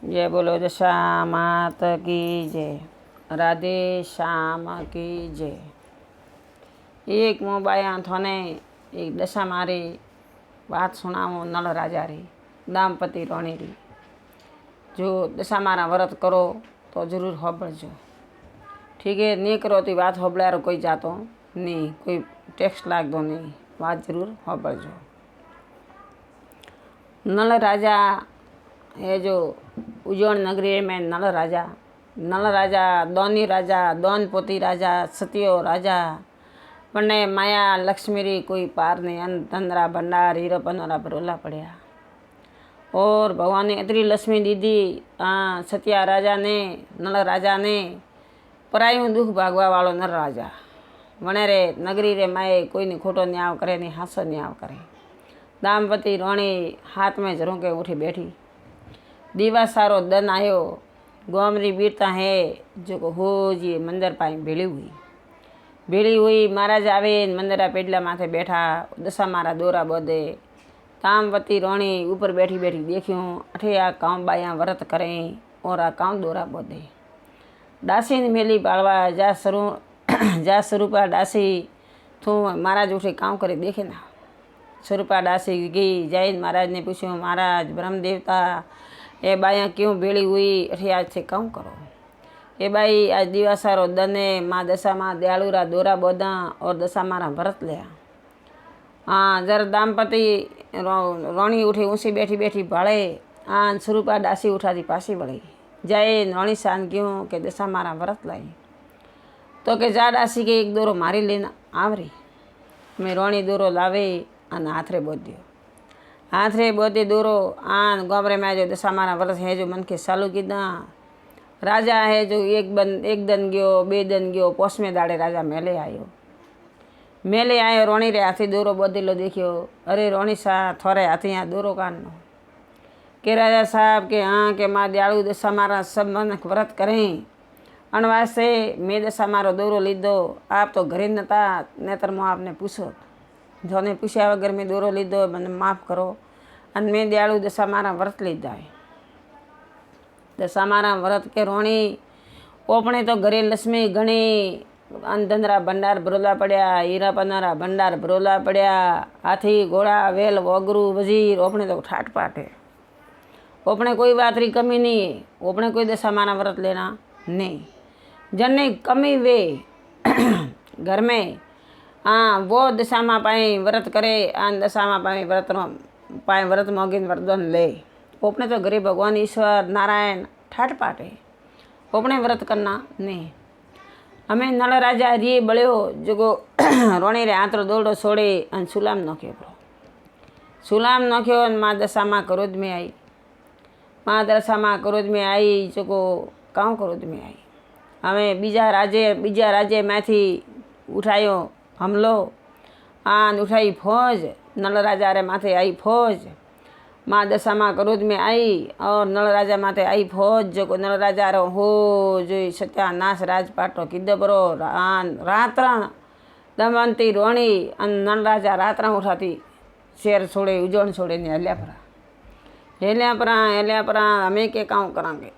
जय बोलो दशा मात की जय, राधे श्याम की जय। एक मोबाया थोने एक दशा मारी बात सुनावो नल राजा री दामपति रोणी री। जो दशा मारा व्रत करो तो जरूर होबळजो, ठीक है। नहीं करो तो बात होबळ्यारो कोई जातो नहीं, कोई टेक्स्ट लागदो नहीं, बात जरूर होबळजो। नल राजा है जो उज्जैन नगरी में नल राजा दोनी राजा दोनपोती राजा सतियो राजा पन्ने माया लक्ष्मी री कोई पार नहीं। अन्न धंधरा भंडार हीरो पनोरा भरोला पड़िया और भगवान ने इतनी लक्ष्मी दीदी सतिया राजा ने नल राजा ने परायु दुख भागवा वालो नर राजा वणे रे नगरी रे माए कोई नहीं खोटो न्याव करे नहीं हासो न्याव करे। दामपति रोणी हाथ में जरूर के उठी बैठी। दीवा सारो दन आयो गोमरी बीरता है जो हो जी मंदिर पाई भेड़ी हुई महाराज आवे मंदिरा पेडला माथे बैठा। दशा मारा दोरा बोधे दामपति रोणी ऊपर बैठी बैठी देखियो अठे आ काम बाया व्रत करें और आ काम दोरा बोधे। दासी ने मेली पालवा जा स्वरूपा दासी तू महाराज उठे काम करे देखे ना। स्वरूपा दासी गई जैन महाराज ने पूछो महाराज ब्रह्म देवता ए बाया क्यों भेड़ी हुई अठे आज से काम करो। ए बाई आज दिवासारो दने माँ दशा माँ दयालुरा दोरा बोधा और दशा मारा व्रत लिया। जरा दामपति रोणी उठी ऊँची बैठी बैठी भाड़े स्वरूपा दासी उठाती पासी बड़ी जाए रोणी शान क्यों के दशा मारा व्रत लाई तो के जा दासी के एक दोरो मारी लेना आवरी। मैं रोणी दोरो लावे अन हाथरे बोध्यो। हाथरे बोधे दोरो आन गोमरे में जो दशा मारा व्रत है जो मन के चालू कीधा। राजा है जो एक दन गयो बे दन गयो पोसमे दाड़े राजा मेले आयो रोणी रे हाथी दोरो बोधेलो देखियो। अरे रोणी शाह थोड़े हाथी यहाँ दोरो कानो के राजा साहब के हाँ के माँ दयालु दशा मारा सब मन व्रत करें अन वास्ते मैं दशा मारो दोरो लीधो। आप तो घरे नता नेतर मुँ आपने पूछो जोने पूछ्या वगर मैं दोरो लीधो मैंने माफ़ करो अन मैं दयालु दशा मारा व्रत लीधा है। दशा मारा व्रत के रोणी ओपने तो घरे लक्ष्मी घणी अन्न धंधरा भंडार भरोला पड़या हीरा पनारा भंडार भरोला पड़या हाथी घोड़ा वेल वगरू वजीर ओपने तो ठाट पाट है। ओपने कोई बात री कमी नहीं है। ओपने कोई दशा मारा व्रत लेना नहीं। जन्ने कमी वे घर में वो दशा माँ पाए व्रत करे आन दशा माँ पाए व्रत मोगिन वरदान ले। ओपने तो गरीब भगवान ईश्वर नारायण ठाट पाटे ओपने व्रत करना नहीं। हमें नल राजा री बड़ो जो रोणी रे आंतरो दौड़ो छोड़े अन सुलाम नख्यो माँ दशा माँ क्रोध में आई। माँ दशा माँ क्रोध में आई जो काँ क्रोध में आई। हमें बीजा राज्य में थी उठायो हमलो आन उठाई फौज नल राजा रे माथे आई फौज। माँ दशा माँ क्रोध में आई और नल राजा माथे आई फौज जो नल राजा रो हो जो सत्यानाश राजपाटो किद्दो बरो रात्रा दमवंती रोणी अन नल राजा रात्रा उठाती शेर छोड़े उजोन छोड़े ने हेल्या परा हमें के काम करांगे।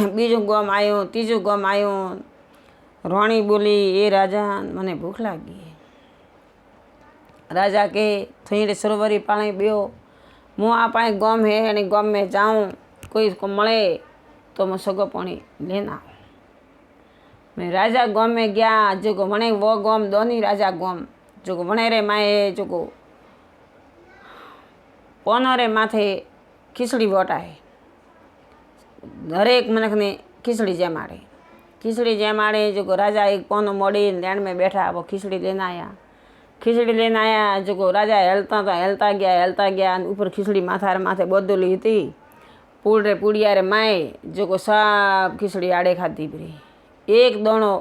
बीजू गोम आयो तीजू गोम आयो रोणी बोली ए राजा मने भूख लागी। राजा के थई सरोवरी पानी बियो मुँ आप गोम है यानी गोम में जाऊँ कोई को मले तो मैं सगो पानी लेना। मैं राजा गोम में गया जो वणे वो गोम दोनी राजा गोम जो वणे रे माए जो पोनो रे माथे खीचड़ी वोटाए हरेक मनक ने खीचड़ी जमाड़े जो राजा एक पोनो मोड़ी लैंड में बैठा वो खीचड़ी लेना आया जो राजा हेलता गया ऊपर खीचड़ी माथे बोधोली थी पूड़िया रे माए जो सब खीचड़ी आड़े खाती परी। एक दोणो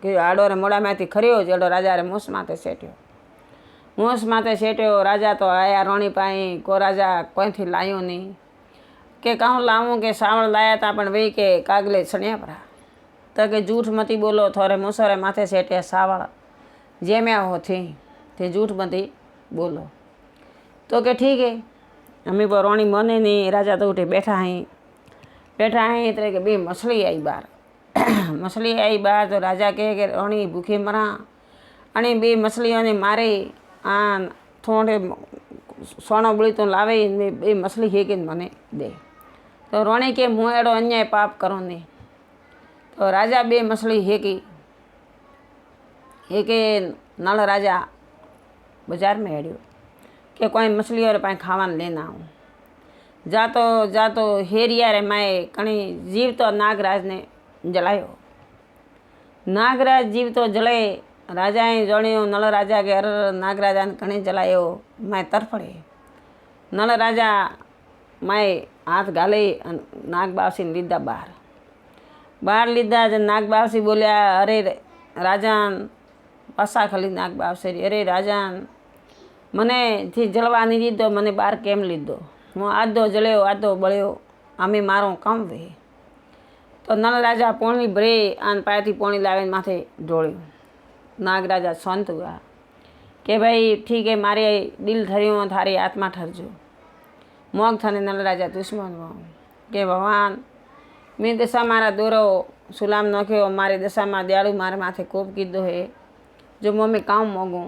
के आड़ो रे मोड़ा में खरियो जेड़ो राजा रे मूस माथे सेट्यो। राजा तो आया रोणी पाई को राजा कोई थी लायो नहीं के कहूँ लाऊं के सावण लाया था पण वे के कागले सणिया परा तो के झूठ मती बोलो थोड़े मूसरे माथे सेटे सावण जेम्या हो थी झूठ मती बोलो तो के ठीक है। हमें वो रोणी मने नहीं राजा तो उठे बैठा हैं बैठा हैं तरह के बे मछली आई बार मछली आई बार तो राजा कहे कि राणी भूखे मरा अने बे मछलियों ने मारे आ थोड़े सोनो बड़ी तो लावे बे मछली हेके मने दे। तो राणी के मुँह एड़ो अन्याय पाप करो ने। तो राजा बे मछली हेके नल राजा बाजार में हेड़ियो कि कोई मछली और पाए खावा लेना आऊँ। जातो हेरिया रे माए कणी जीव तो नागराज ने जलायो। नागराज जीव तो जले राजाए जणियो नल राजा के अर नागराजा ने कणी जलायो माए तरफड़े। नल राजा माए हाथ घाले नाग बावसी ने लीधा बाहर लीधा। जब नाग बावसी बोलिया अरे राजान पासा खाली नाग बावसी अरे राजान मने थी जलवा नहीं दीधो मने बाहर केम लीधो हूँ आधो जल्यो आधो बळ्यो आमे मारो काम वे। तो नल राजा पोणी भरे आन पायाथी पोणी लावे माथे ढोळ्यो। नाग राजा शांत हुआ कि भाई ठीक है मारे दिल ठरियो थारी आत्मा ठरजो। मोग थाने नल राजा दुश्मन हो कि भगवान मैं दशा मारा दोरो सुलाम नख्यो मारी दशा में दयालु मारे माथे कोप कीधो है जो मम्मी काम मोगूँ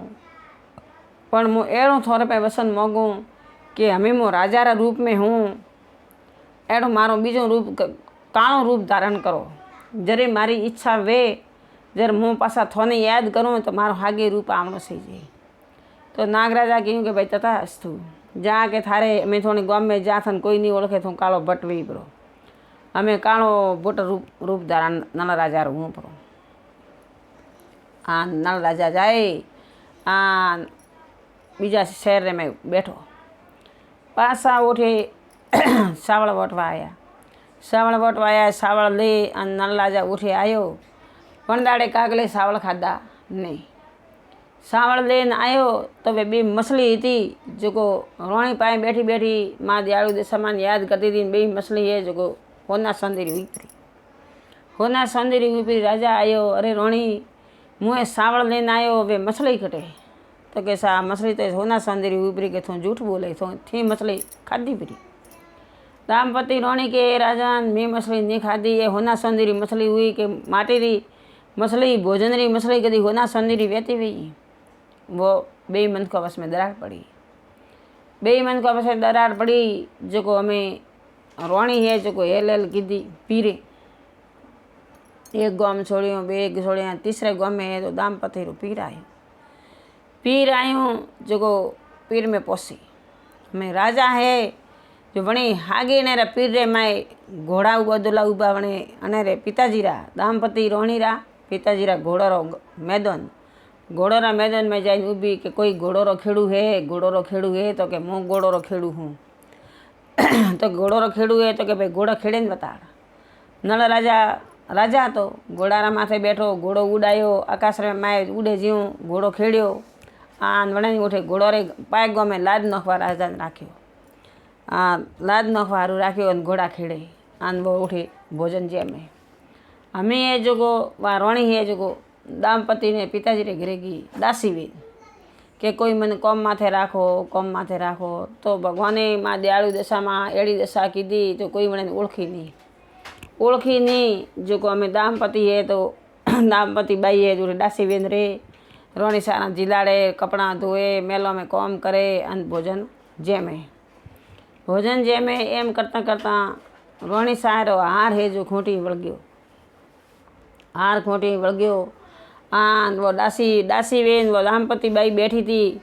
पण मु एड़ो थोड़े पे वसन मोगूँ कि हमें मो राजा रा रूप में हूँ एड़ो मारो बीजो रूप काणो रूप धारण करो जरे मारी इच्छा वे जर मुँ पासा थोने याद करूँ तो मारो हागे रूप आवनो सही जाए। तो नागराजा कहूँ कि भाई तथास्तु जा के थारे मैं थोड़ी गाम में जा थन कोई नहीं ओळखे थू कालो भट्ट वी पड़ो हमें कालो भट्ट रूप धारण नल राजा हूँ पड़ो। आ नल राजा जाए आ बीजा शहर में बैठो पासा उठे सावड़ वटवा आया सावड़ ले नल राजा उठे आयो पण दाड़े कागले सावड़ खाधा नहीं। सावड़ लेन आयो तो वे बे मछली थी जो रोणी पाए बैठी बैठी माँ दयालु दशामान याद करती थी बे मछली है जो होना सौंदर्य ऊपरी राजा आयो अरे रोणी मुँह सावड़ लेन आयो वे मछली कटे। तो के सा मछली तो होना सौंदर्य ऊपरी के थो झूठ बोले थो थी मछली खाधी परी। दामपति रोणी के राजा मैं मछली नहीं खाधी ये होना सौंदर्य मछली हुई कि माटी री मछली भोजन री मछली कदी होना सौंदर्य वेती हुई। वो बे मन को आपस में दरार पड़ी जो हमें रोणी है जो हेल कीधी पीरे एक गाम छोड़ियो बे छोड़िया तीसरे गाम में है तो दामपति रो पीर आयूँ जो पीर में पोसी मैं राजा है जो बणी हागे ने पीर रे माए घोड़ा बदला उबा बने अने रे पिताजी रा दामपति रोणी रा पिताजी रा घोड़ो रा मैदान में जाए उबी कि कोई घोड़ो रो खेड़ू है तो कि मैं घोड़ो रो खेड़ू हूँ तो घोड़ो रो खेड़ू है तो कि भाई घोड़ो खेड़े ने बताड़। नल राजा तो घोड़ा रा माथे बैठो घोड़ो उड़ायो आकाश में माए उड़े ज्यूँ घोड़ो खेड़ियो आन वणे उठे घोड़ो रे पाए गो में लाद नखवा राजा ने राख्यो लाद नखवा हारू राख्यो अने घोड़ा खेड़े आन वो उठे भोजन जे में हमें ये जो वा रोणी है जो दामपति ने पिताजी रे घरे गई दासी वे कि कोई मन कम माथे राखो तो भगवाने माँ दयालु दशा में एड़ी दशा कीधी तो कोई मने ओळखी नहीं जो अमे दामपति है तो दामपति बाई है जो दासी वेन रे रोणी सारा जिलाड़े कपड़ा धोए मेलों में काम करे अन भोजन जेमे एम करता करता रोणी सारो हार है जो खोटी वळग्यो आन वो दासी वेन वो दामपति बाई बैठी थी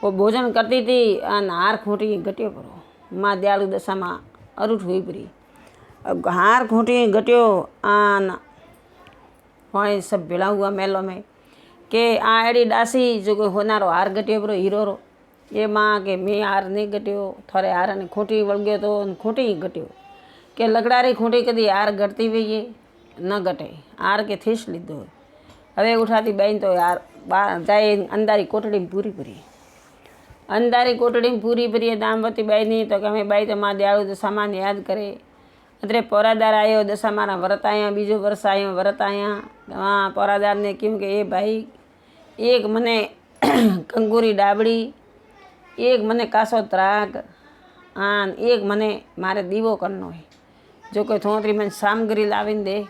वो भोजन करती थी अन हार खोटी घट्यो पड़ो माँ दयालु दशा में अरूठ हुई परी हार खोटी घट्यो आन वही सब भेला हुआ मेलों में के आ एड़ी दासी जो होनारो हार घट्यो परो हीरो रो ये माँ के मैं हार नहीं घट्यो थोड़े हार ने खोटी वळग्यो तो खोटी घट्यो के लकड़ारी खोटी कदी हार घटती हुई न घटे हार के थीस लीधो हवे उठाती बहन तो यार जाए अंधारी कोटड़ी में पूरी परी दामपति बाई नहीं तो कि बाई तो माँ दयालु तो सामान याद करे अतरे पौरादार आयो दशा मारा व्रत आया बीजो वर्ष आयो व्रत आया वहाँ पौरादार ने क्यों कि ये भाई एक मने कंगूरी डाबड़ी एक मने कासो त्राग आन एक मने मारे दीवो करनो है जो कोई थोड़ी मन सामग्री लावीने दे।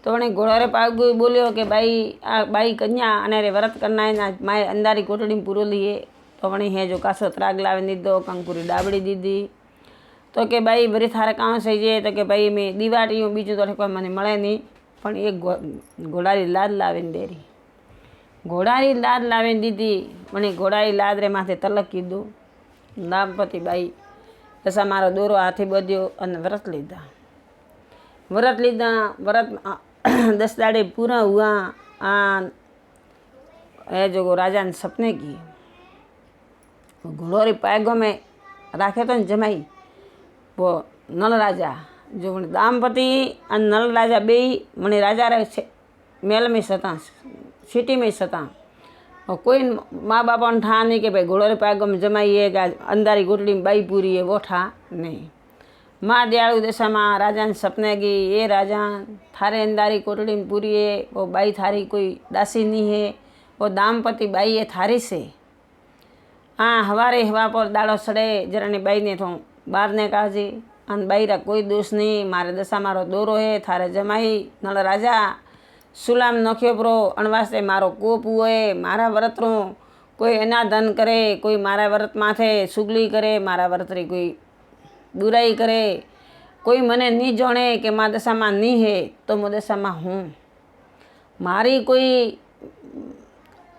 तो वणे घोड़ो रे पागु बोलियो कि भाई आ बाई कन्या अने रे व्रत करना है माए अंधारी कोटड़ी में पूरो लिए। तो वणी है जो कासो त्राग लावी दीधो, कंकुरी डाबड़ी दीधी। तो के भाई वरी थारे काम सही जाए। तो के भाई मैं दीवाटियों बीजू तो कोई मने मळे नहीं, पण एक घोड़ारी लाद लावीने दे रही। घोड़ारी लाद लावीने दीधी। वणी घोड़ारी लाद रे माथे तलक कीधुं। दाम्पति बाई दशा मारो दोरो हाथी बध्यो अने व्रत लीधा। व्रत 10 दाड़े पूरा हुआ। जो राजा ने सपने की घोड़ो रे पैगों में राखे तो जमाई वो नल राजा जो दाम्पति और नल राजा बे मने राजा रे मेल में सता, सिटी में सता। और कोई माँ बापा ने ठा नहीं कि भाई घोड़ो रे पैगों में जमाई है कि अंधारी गोटड़ी में बाई पूरी है, वो ठा नहीं। माँ दयालु दशा माँ राजा ने सपने की ये राजा थारे अंधारी कोटड़ी में पूरी है, वो बाई थारी कोई दासी नहीं है, वो दाम्पति बाई है थारी से। हाँ हवारे हवा पर दाड़ो सड़े जरानी बाई ने तो बार ने काजी अन बाई रा कोई दोष नहीं, मारे दशा मारो दोरो है थारे जमाई नल राजा सुलाम नख्यो प्रो अणवास्ते मारो कोप हुए। मारा व्रत रो कोई अनाधन करे, कोई मारा व्रत माथे सुगली करे, मारा व्रत री कोई बुराई करे, कोई मने नहीं जाने कि माँ दशा माँ नहीं है तो मैं दशा माँ हूँ। मारी कोई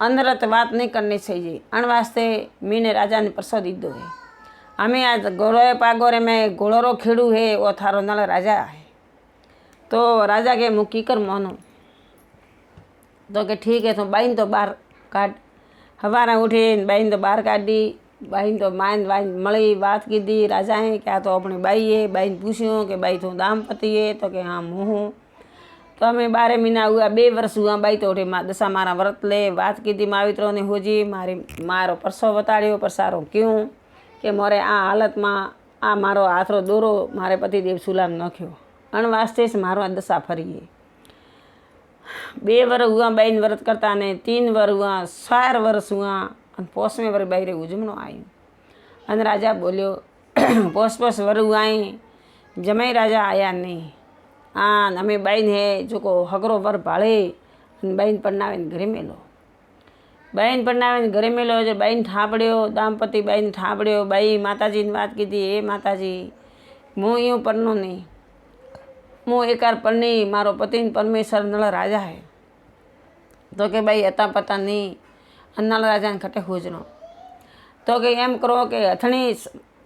अंधरत बात नहीं करनी चाहिए। अण वास्ते मीने राजा ने परसो दीधो है। हमें आज घोड़ो पागोरे में घोड़ो खेड़ू है वो थारो नल राजा है। तो राजा के मुँह कीकर मानो तो कि ठीक है। तो बाइन तो बाहर काट। हवारा उठी बाइन तो बाहर काढ़ी। बाई तो माइन बाई मળી बात की दी राजा है क्या तो अपनी बाई है। बाई पूछ्यो कि बाई तो दाम्पति है तो कि हाँ मुँह हूँ। तो हमें 12 महीना हुआ, 2 वर्ष हुआ। बाई तो उठे दशा मारा व्रत ले बात की दी मावित्रों ने होजी मारी मारो परसो बताड़ियो पर सारो क्यों कि मोरे आ हालत में आ मारो हाथरो दोरो मारे पतिदेव सुलाम नख्यो अण वास्ते से मारो दशा फरी है। 2 वर्ष हुआ बाई व्रत करता ने, 3 वर्ष हुआ, 4 वर्ष हुआ। पोस में वरी बाई रे उजमणो आयो अने राजा बोलियो पोस वर हुआई जमाई राजा आया नहीं। हमें बाइन है जो को हगरो वर भाड़े बाइन परनावे घरे मेलो। बाइन परनावे घरे मेलो जो बाइन ठापड़ियो दाम्पति बाइन ठापड़ियो। बाई माताजी ने बात कीधी ए माताजी मु यूँ परनो नहीं, मु एकार परनी मारो पति परमेश्वर नल राजा है। तो के भाई अता पता नहीं नल राजा ने खटे खोजनो। तो कि एम करो कि हथणी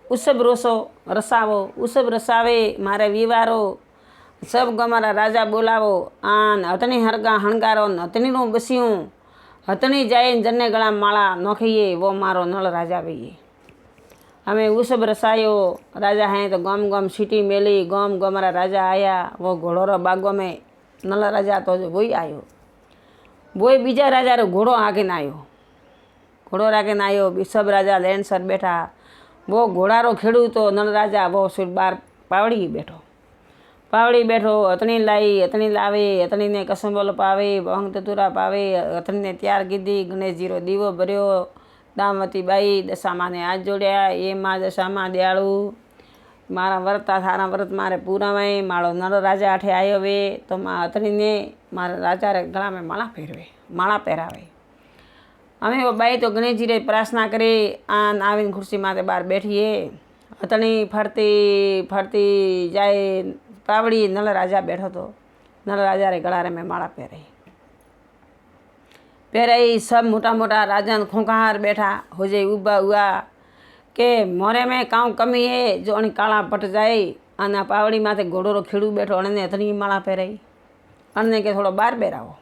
उसब रोसो रसावो, उसब रसावे मारे विवारो सब गमारा राजा बोलावो आन हथणी हरगा हणगारो हथणी नो बस्यूं हथणी जाए जन्ने गला माला नोखिए वो मारो नल राजा भईए। हमें उसब रसायो राजा हैं तो गम गम सीटी मेली गम गमारा राजा आया। वो घोड़ो रो बागो में नल राजा तो जो वही आयो, वही बीजा राजा रो घोड़ो आगे ना आयो। घोड़ो रागे ना आयो सब राजा लेन सर बैठा। वो घोड़ा रो खेड़ू तो नल राजा वो सुर बार पावड़ी बैठो हथणी लाई हथणी लावे हथणी ने कसम पावे भंग ततुरा पावे हथणी ने तैयार कीधी। गणेश जी रो दीवो भर्यो। दामवती बाई दशा माँ ने हाथ जोड़या ये माँ दशा माँ दयालु मारा व्रत थारा व्रत मारे पूरा में मारो नल राजा आठे आयो वे। तो माँ हथणी ने मारा राजा रे गला में माला पहरावे। हमें वो बाई तो गणेश जी रे प्रार्थना करे आन आवीने खुर्सी माथे बाहर बैठीए। हथणी फरती जाए पावड़ी नल राजा बैठो तो नल राजा रे गला में माला पहराई। सब मोटा मोटा राजा खोंखार बैठा हो जाए उबा हुआ के मोरे में काउ कमी है जो अणी काला पट जाए। आना पावड़ी माथे घोड़ो रो खेड़ू बैठो अने हथणी माला पहराई अने के थोड़ो बार बेरावो।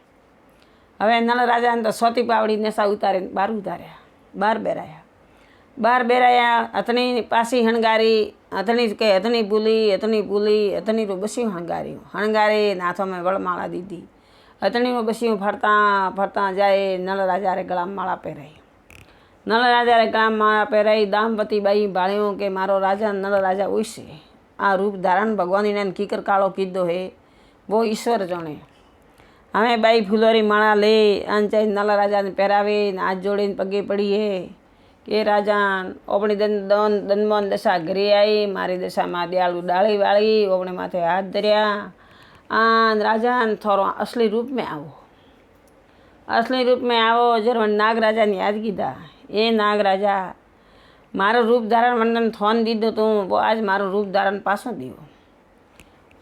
हवे नल राजा ने तो सोती पावड़ी नेसा उतारे बार बेराया हथणी पासी हणगारी हथणी के हथणी पुली हथणी रो बसियूं हणगारी हाथों में वड़माला दीधी। हथणी रो बसियूं फरता जाए नल राजा रे गला में माला पहराई। दामवती बाई भाळ्यो के मारो राजा नल राजा उइसे आ रूप धारण भगवान ने कीकर कालो कीधो है वो ईश्वर जाने। हमें बाई फूलोरी माला ले अन जाए नल राजा ने पहरावे हाथ जोड़ीने पगे पड़ी है કે રાજાન ઓપણી દનમોન દશા ઘરે આવી, મારી દશામાં દયાળુ ડાળી વાળી, ઓપણે માથે હાથ ધર્યા, આન રાજાન થોડો અસલી રૂપ મેં આવો, અસલી રૂપ મેં આવો. જરા નાગરાજાને યાદ કીધા, એ નાગરાજા મારું રૂપ ધારણ મને થોન દીધું તું, આજ મારું રૂપ ધારણ પાછું દીધું.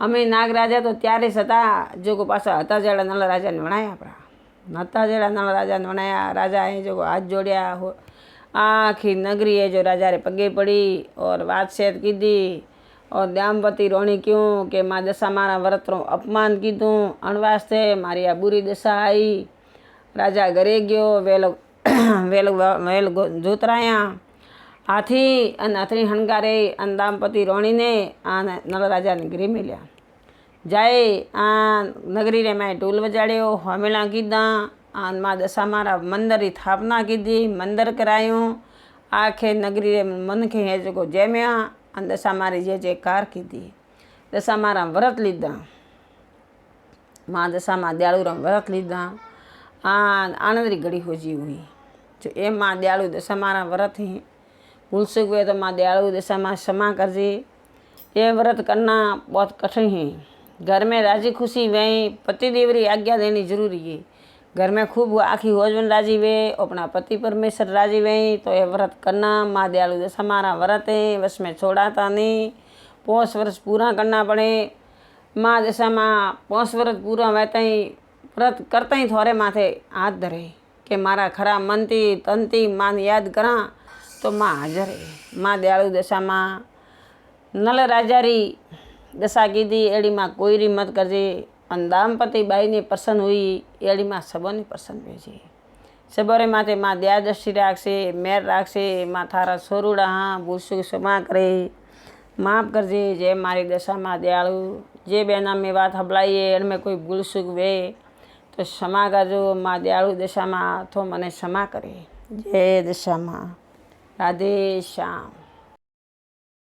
અમે નાગરાજા તો ત્યારે જ હતા, જો પાછા હતા જેડા નળ રાજાને વણાયા, આપણા હતા જેડા નળ રાજાને વણાયા. રાજા એ જો હાથ જોડ્યા, આખી नगरी है जो राजा रे पगे पड़ी और बात शेत कीधी. और दामपति रोणी क्यों कि माँ दशा मारा व्रत रो अपमान कीधुं, अणवास्ते मारी आ बुरी दशा आई. राजा घरे गयो, वेल जोतराया हाथी अने हाथी हणगारे अने दामपति रोणी ने आ नल राजा ने घरे मिल्या. जाए आ नगरी रे मैं ढोल वजाड़्यो, होमेला कीधा, माँ दशा मारा मंदिर की स्थापना की, मंदिर करायूं. आखे नगरी रे मन के है जो जम्या, दशा मारी जे जे कार की, दशा मारा व्रत लीधा, माँ दशा माँ दयालु रा व्रत लीधा. आनंद री घड़ी खोजी हुई जो ए माँ दयालु दशा मारा व्रत ही भूल सुख हुए तो माँ दयालु दशा माँ क्षमा करजे. ये व्रत करना बहुत कठिन है. घर में राजी खुशी वही पति देवरी आज्ञा देनी जरूरी है. घर में खूब आखी होजवन राजी वे, अपना पति परमेश्वर राजी वे तो ये व्रत करना. माँ दयालु दशा मारा व्रत है, बस में छोड़ाता नहीं. 5 वर्ष पूरा करना पड़े. माँ दशा माँ 5 वर्ष पूरा होता ही व्रत करता ही थोड़े माथे हाथ धरे कि मारा खरा मनती तनती माँ याद करा तो माँ हाजर है. माँ दयालु दशा माँ नल राजा री दशा कीधी, एड़ी माँ कोई री मत करजे. अन दामपति बाई ने प्रसन्न हुई, एड़ी माँ सबोने प्रसन्न भेजे. सबोरे माथे माँ दया दृष्टि राखशे, मेर राखशे. माँ थारा सोरूड़ा हाँ भूल सुख क्षमा करे, माफ़ करजे. जे मारी दशा माँ दयालु जे बेना में बात हबलाई एनमें कोई भूल सुख वे तो क्षमा करजो. माँ दयालु दशा माँ तो मने क्षमा करे. जय दशा माँ. राधे श्याम.